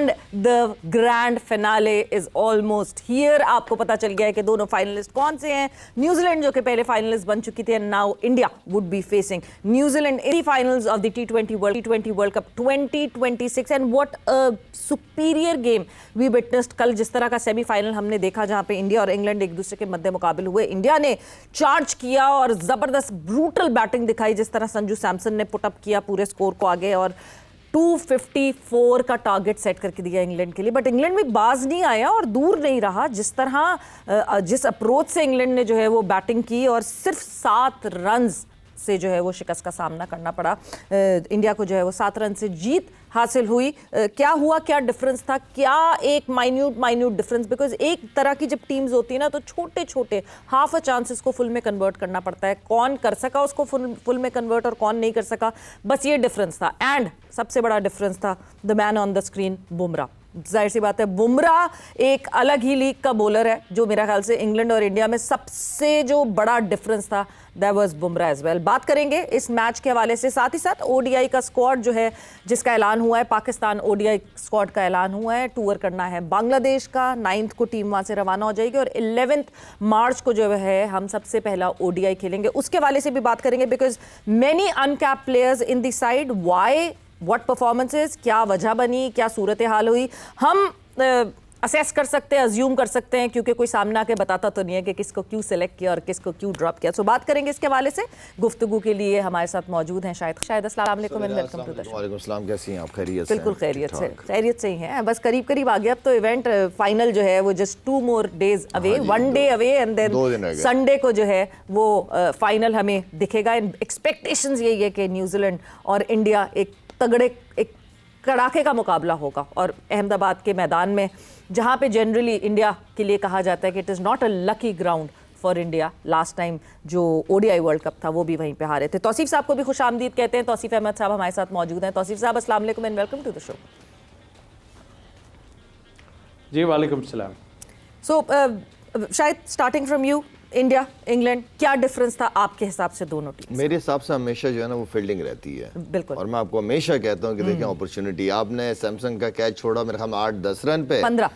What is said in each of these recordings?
And the grand finale is almost here. आपको पता चल गया है कि दोनों फाइनलिस्ट कौन से हैं। न्यूजीलैंड जो कि पहले फाइनलिस्ट बन चुकी थी, and now India would be facing New Zealand in the finals of the T20 world cup 2026। And what a superior game we witnessed. कल जिस तरह का सेमीफाइनल हमने देखा जहां पे इंडिया और इंग्लैंड एक दूसरे के मध्य मुकाबले हुए, इंडिया ने चार्ज किया और जबरदस्त ब्रूटल बैटिंग दिखाई, जिस तरह संजू सैमसन ने पुट अप किया पूरे स्कोर को आगे और 254 का टारगेट सेट करके दिया इंग्लैंड के लिए। बट इंग्लैंड भी बाज नहीं आया और दूर नहीं रहा। जिस तरह जिस अप्रोच से इंग्लैंड ने जो है वो बैटिंग की और सिर्फ 7 रन्स से जो है वो शिकस्त का सामना करना पड़ा। इंडिया को जो है वो 7 रन से जीत हासिल हुई। क्या हुआ, क्या डिफरेंस था, क्या एक माइन्यूट डिफरेंस, बिकॉज एक तरह की जब टीम्स होती है ना तो छोटे छोटे हाफ अ चांसेस को फुल में कन्वर्ट करना पड़ता है। कौन कर सका उसको फुल में कन्वर्ट और कौन नहीं कर सका, बस ये डिफरेंस था। एंड सबसे बड़ा डिफरेंस था the man on the screen, Bumrah. जाहिर सी बात है बुमराह एक अलग ही लीग का बॉलर है, जो मेरा ख्याल से इंग्लैंड और इंडिया में सबसे जो बड़ा डिफरेंस था that was Bumrah as well. बात करेंगे इस मैच के हवाले से, साथ ही साथ ओडीआई का स्क्वाड जो है जिसका ऐलान हुआ है, पाकिस्तान ओडीआई स्क्वाड का ऐलान हुआ है। टूर करना है बांग्लादेश का, 9th को टीम वहां से रवाना हो जाएगी और 11th मार्च को जो है हम सबसे पहला ओडीआई खेलेंगे। उसके हवाले से भी बात करेंगे because many uncapped players in the side, why, what performances, क्या वजह बनी, क्या सूरत हाल हुई, हम असेस कर सकते हैं, अज्यूम कर सकते हैं, क्योंकि कोई सामने आके बताता तो नहीं है कि किसको क्यों सिलेक्ट किया और किसको क्यों ड्रॉप किया। सो बात करेंगे इसके हवाले से। गुफ्तगू के लिए हमारे साथ मौजूद हैं शायद अस्सलाम वालेकुम and welcome to the show. वालेकुम अस्सलाम, कैसी हैं आप? खैरियत से? बिल्कुल खैरियत से ही हैं। बस करीब आ गया। अब तो इवेंट फाइनल जो है वो just 2 more days away, 1 day अवे, एंड देन संडे को जो है वो फाइनल हमें दिखेगा। एक्सपेक्टेशंस यही है कि न्यूजीलैंड और इंडिया एक कड़ाके का मुकाबला होगा और अहमदाबाद के मैदान में, जहां पे जनरली इंडिया के लिए कहा जाता है कि it is not a lucky ground for India. Last time जो ओडीआई वर्ल्ड कप था वो भी वहीं पे हारे थे। तौसीफ साहब को भी खुश आमदीद कहते हैं। तौसीफ अहमद साहब हमारे साथ मौजूद हैं। तौसीफ साहब अस्सलाम वालेकुम and welcome to the show. जी वालेकुम सलाम। सो शायद starting from you, India England, क्या डिफरेंस था आपके हिसाब से दोनों टीम? मेरे हिसाब से हमेशा जो है ना वो फील्डिंग रहती है। बिल्कुल। और मैं आपको हमेशा कहता हूँ कि देखें अपॉर्चुनिटी, आपने सैमसंग का कैच छोड़ा मेरे ख्याल में 8-10 रन पे, 15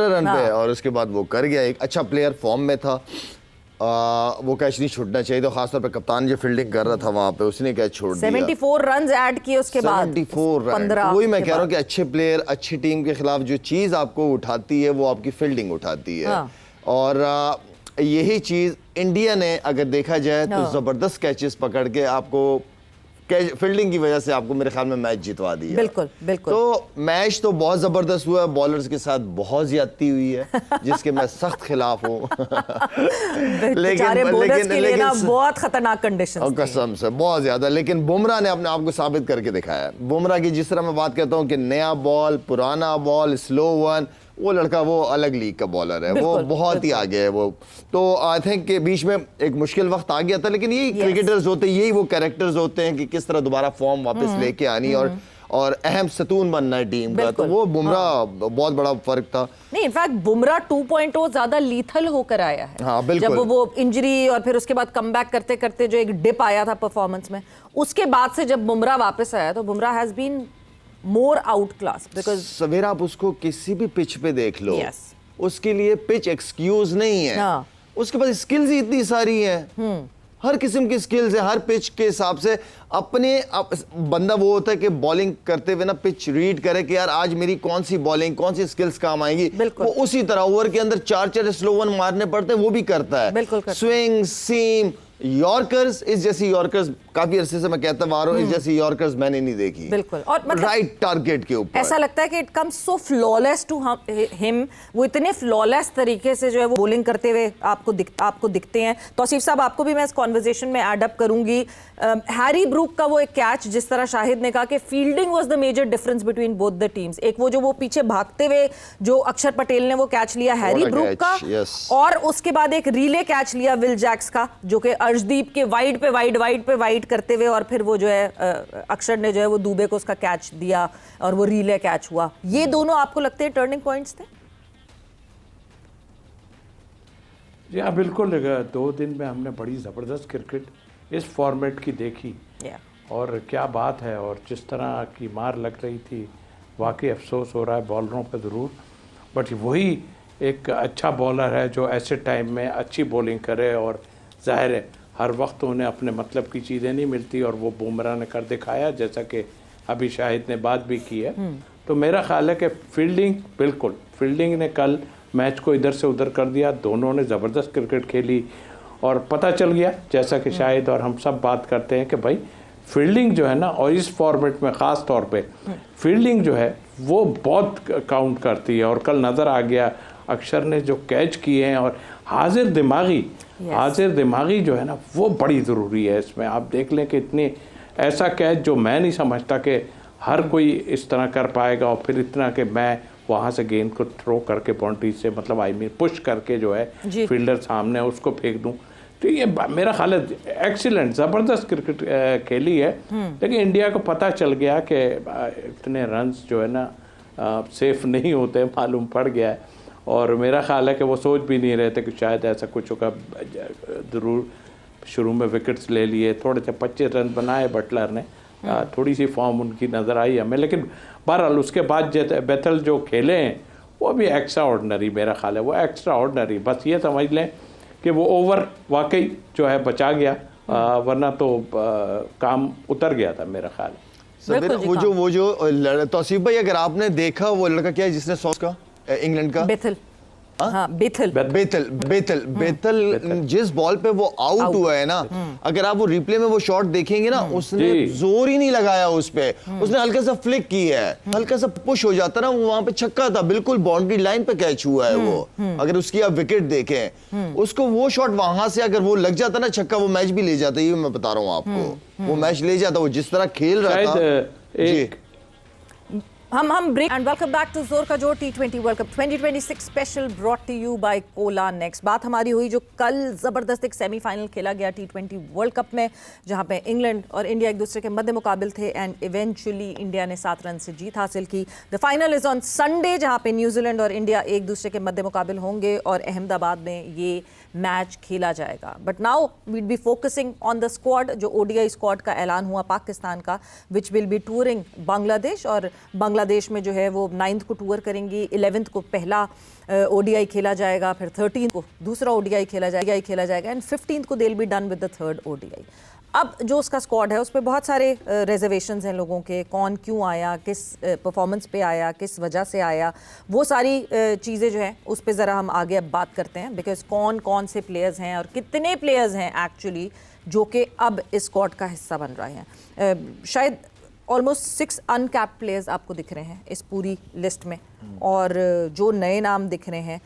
रन पे, और उसके बाद वो कर गया। एक अच्छा प्लेयर फॉर्म में था, वो कैच नहीं छूटना चाहिए। तो खासतौर पे कप्तान जो फील्डिंग कर रहा था वहां पे, उसने कैच छोड़ दिया। 74 रन ऐड किए उसके बाद, 74 रन। वही मैं कह रहा हूँ कि अच्छे प्लेयर अच्छी टीम के खिलाफ जो चीज आपको उठाती है वो आपकी फील्डिंग उठाती है। और यही चीज इंडिया ने अगर देखा जाए तो जबरदस्त कैचेस पकड़ के आपको फील्डिंग की वजह से आपको मेरे ख्याल में मैच जितवा दिया। बिल्कुल। तो मैच तो बहुत जबरदस्त हुआ, बॉलर्स के साथ बहुत ज्यादती हुई है जिसके मैं सख्त खिलाफ हूँ। लेकिन बहुत खतरनाक कंडीशंस, कसम से बहुत ज्यादा। लेकिन बुमराह ने अपने आप को साबित करके दिखाया है। बुमराह की जिस तरह मैं बात करता हूँ कि नया बॉल, पुराना बॉल, स्लो वन, वो लड़का वो अलग लीग का बॉलर है। वो बहुत ही आगे है वो। तो आई थिंक कि बीच में एक मुश्किल वक्त आ गया था, लेकिन यही क्रिकेटर्स होते हैं, यही वो कैरेक्टर्स होते हैं कि किस तरह दोबारा फॉर्म वापस लेके आनी और अहम सतून बनना है टीम का। तो वो बुमराह बहुत बड़ा फर्क था। नहीं, इनफैक्ट बुमराह 2.0 ज्यादा लीथल होकर आया है। हाँ, बिल्कुल। जब वो इंजरी और फिर उसके बाद कमबैक करते करते जो एक डिप आया था परफॉर्मेंस में, उसके बाद से जब बुमराह वापस आया तो Bumrah has been more out class. Because Sawera आप उसको किसी भी पिच पे देख लो, उसके लिए पिच एक्सक्यूज नहीं है। उसके पास स्किल्स ही इतनी सारी हैं, हर किस्म की स्किल्स है, हर पिच के हिसाब से। अपने बंदा वो होता है कि बॉलिंग करते हुए ना पिच रीड करे कि यार आज मेरी कौन सी बॉलिंग, कौन सी स्किल्स काम आएंगी। वो उसी तरह ओवर के अंदर 4 स्लो वन मारने पड़ते हैं, वो भी करता है। स्विंग, सीम, यॉर्कर्स, इस जैसी यॉर्कर्स काफी अरसे से मैं कहता आ रहा हूँ, इस जैसी यॉर्कर्स मैंने नहीं देखी। बिल्कुल। और मतलब राइट टारगेट के ऊपर ऐसा लगता है कि it comes so flawless to him. वो इतने फ्लॉलेस तरीके से जो है वो बॉलिंग करते हुए आपको दिखते हैं। तौसीफ साहब, आपको भी मैं इस कॉन्वर्सेशन में एड अप करूंगी। हैरी ब्रूक का वो एक कैच, जिस तरह शाहिद ने कहा कि fielding was the major difference between both the teams. एक वो पीछे भागते हुए जो अक्षर पटेल ने वो कैच लिया हैरी ब्रूक का, और उसके बाद एक रिले कैच लिया विल जैक्स का, जो कि अर्शदीप के वाइड पे वाइड करते हुए, और फिर वो जो है अक्षर ने जो है वो दुबे को उसका कैच दिया और वो रिले कैच हुआ। ये दोनों आपको लगते हैं टर्निंग पॉइंट्स थे? जी हाँ, बिल्कुल। 2 दिन में हमने बड़ी ज़बरदस्त क्रिकेट इस फॉर्मेट की देखी। और क्या बात है, और जिस तरह की मार लग रही थी वाकई अफसोस हो रहा है बॉलरों पर ज़रूर, बट वही एक अच्छा बॉलर है जो ऐसे टाइम में अच्छी बॉलिंग करे, और जाहिर है हर वक्त उन्हें अपने मतलब की चीज़ें नहीं मिलती, और वो बुमराह ने कर दिखाया जैसा कि अभी शाहिद ने बात भी की है। तो मेरा ख्याल है कि फील्डिंग ने कल मैच को इधर से उधर कर दिया, दोनों ने ज़बरदस्त क्रिकेट खेली, और पता चल गया जैसा कि शाहिद और हम सब बात करते हैं कि भाई फील्डिंग जो है ना, और इस फॉर्मेट में ख़ास तौर पे फील्डिंग जो है वो बहुत काउंट करती है। और कल नज़र आ गया अक्षर ने जो कैच किए हैं, और हाजिर दिमागी जो है ना वो बड़ी ज़रूरी है इसमें। आप देख लें कि इतनी ऐसा कैच जो मैं नहीं समझता कि हर कोई इस तरह कर पाएगा, और फिर इतना कि मैं वहाँ से गेंद को थ्रो करके बाउंड्री से मतलब पुश करके जो है फील्डर सामने उसको फेंक दूँ। तो ये मेरा ख्याल है एक्सीलेंट ज़बरदस्त क्रिकेट खेली है, लेकिन इंडिया को पता चल गया कि इतने रन्स जो है ना सेफ नहीं होते, मालूम पड़ गया है। और मेरा ख्याल है कि वो सोच भी नहीं रहे थे कि शायद ऐसा कुछ होगा। ज़रूर शुरू में विकेट्स ले लिए, थोड़े से 25 रन बनाए बटलर ने, थोड़ी सी फॉर्म उनकी नज़र आई हमें, लेकिन बहरहाल उसके बाद बेथल जो खेले हैं वो भी एक्स्ट्रा ऑर्डनरी, मेरा ख्याल है वो एक्स्ट्रा ऑर्डनरी। बस ये समझ लें कि वो ओवर वाकई जो है बचा गया, वरना तो काम उतर गया था मेरा ख्याल है। वो जो तौसीफ भाई, अगर आपने देखा वो लड़का क्या है जिसने सॉस का इंग्लैंड का बेथल जिस बॉल पे वो आउट हुआ है ना, अगर आप वो रिप्ले में वो शॉट देखेंगे ना, उसने जोर ही नहीं लगाया उस पे, उसने हल्का सा फ्लिक किया है, हल्का सा पुश हो जाता ना, वो वहां पे छक्का था, बिल्कुल बाउंड्री लाइन पे कैच हुआ है वो। अगर उसकी आप विकेट देखें, उसको वो शॉट वहां से अगर वो लग जाता ना छक्का, वो मैच भी ले जाता, ये मैं बता रहा हूँ आपको, वो मैच ले जाता, वो जिस तरह खेल रहा था। हम break and welcome back to जोर का जोर T20 world cup 2026 special brought to you by cola next. बात हमारी हुई जो कल जबरदस्त एक सेमीफाइनल खेला गया T20 वर्ल्ड कप में, जहां पे इंग्लैंड और इंडिया एक दूसरे के मद्दे मुकाबिल थे, एंड इवेंचुअली इंडिया ने 7 रन से जीत हासिल की। The final is on Sunday, जहां पे न्यूजीलैंड और इंडिया एक दूसरे के मद्दे मुकाबिल होंगे और अहमदाबाद में ये मैच खेला जाएगा। But now we'll be focusing on the squad, जो ODI स्क्वाड का ऐलान हुआ पाकिस्तान का, which will be touring Bangladesh, और बांग्लादेश में जो है वो 9th को टूर करेंगी, 11th को पहला ODI खेला जाएगा, फिर 13th को दूसरा ODI खेला जाएगा एंड 15th को they will be done with the 3rd ODI। अब जो उसका स्क्वाड है उस पर बहुत सारे रिजर्वेशंस हैं लोगों के, कौन क्यों आया, किस परफॉर्मेंस पे आया, किस वजह से आया, वो सारी चीज़ें जो हैं उस पर ज़रा हम आगे अब बात करते हैं। बिकॉज कौन कौन से प्लेयर्स हैं और कितने प्लेयर्स हैं एक्चुअली जो कि अब इस स्क्वाड का हिस्सा बन रहे हैं। शायद ऑलमोस्ट 6 अनकैप्ड प्लेयर्स आपको दिख रहे हैं इस पूरी लिस्ट में, और जो नए नाम दिख रहे हैं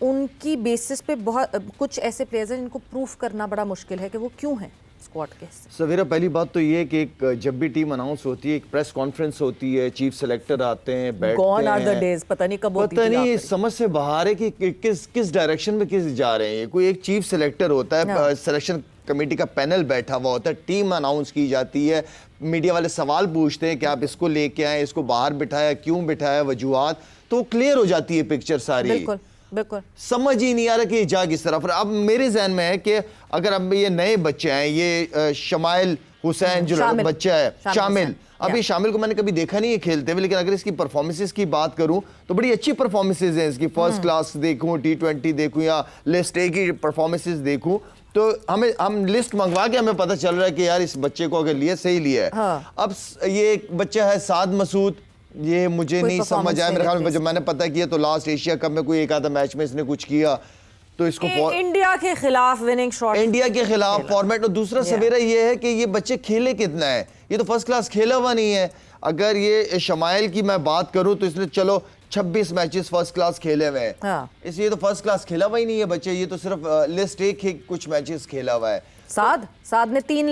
उनकी बेसिस पे बहुत कुछ ऐसे प्लेयर्स हैं जिनको प्रूफ करना बड़ा मुश्किल है कि वो क्यों हैं स्क्वाड के हिस्से। सवेरा, पहली बात तो ये है कि जब भी टीम अनाउंस होती है, एक प्रेस कॉन्फ्रेंस होती है, चीफ सेलेक्टर आते हैं, बैठते हैं। गॉन आर द डेज, पता नहीं कब होती थी, पता नहीं समझ से बाहर है कि किस डायरेक्शन में किस जा रहे हैं। कोई एक चीफ सेलेक्टर होता है, सिलेक्शन कमेटी का पैनल बैठा हुआ होता है, टीम अनाउंस की जाती है, मीडिया वाले सवाल पूछते हैं कि आप इसको लेके आए, इसको बाहर बिठाया, क्यों बिठाया, वजूहात, तो क्लियर हो जाती है पिक्चर सारी। बिल्कुल समझ ही नहीं आ रहा कि ये जा किस तरफ। अब मेरे जहन में है कि अगर अब ये नए बच्चे हैं, ये शमाइल हुसैन जो बच्चा है, शामिल, अब ये शामिल को मैंने कभी देखा नहीं है खेलते हुए, लेकिन अगर इसकी परफॉर्मेंसेस की बात करूं तो बड़ी अच्छी परफॉर्मेंसेस हैं इसकी। फर्स्ट क्लास देखूं, T20 देखूं, या लिस्ट ए की परफॉर्मेंसेस देखूं, तो हम लिस्ट मंगवा के हमें पता चल रहा है कि यार इस बच्चे को अगर लिया सही लिया है। हाँ। अब ये एक बच्चा है साद मसूद, ये मुझे नहीं समझ आया, मेरे ख्याल में जब मैंने पता किया तो लास्ट एशिया कप में कोई एक आधा मैच में इसने कुछ किया, तो इसको इंडिया के खिलाफ विनिंग शॉट, इंडिया के खिलाफ फॉर्मेट। और दूसरा सवेरा ये है कि ये बच्चे खेले कितना है, ये तो फर्स्ट क्लास खेला हुआ नहीं है। अगर ये शमाइल की मैं बात करूं तो इसने चलो 26 मैचेस फर्स्ट क्लास खेले हुए हैं। हाँ। इसलिए तो फर्स्ट क्लास खेला हुआ ही नहीं है बच्चे, ये तो सिर्फ लिस्ट एक ही कुछ मैचेस खेला हुआ है। साद ने 3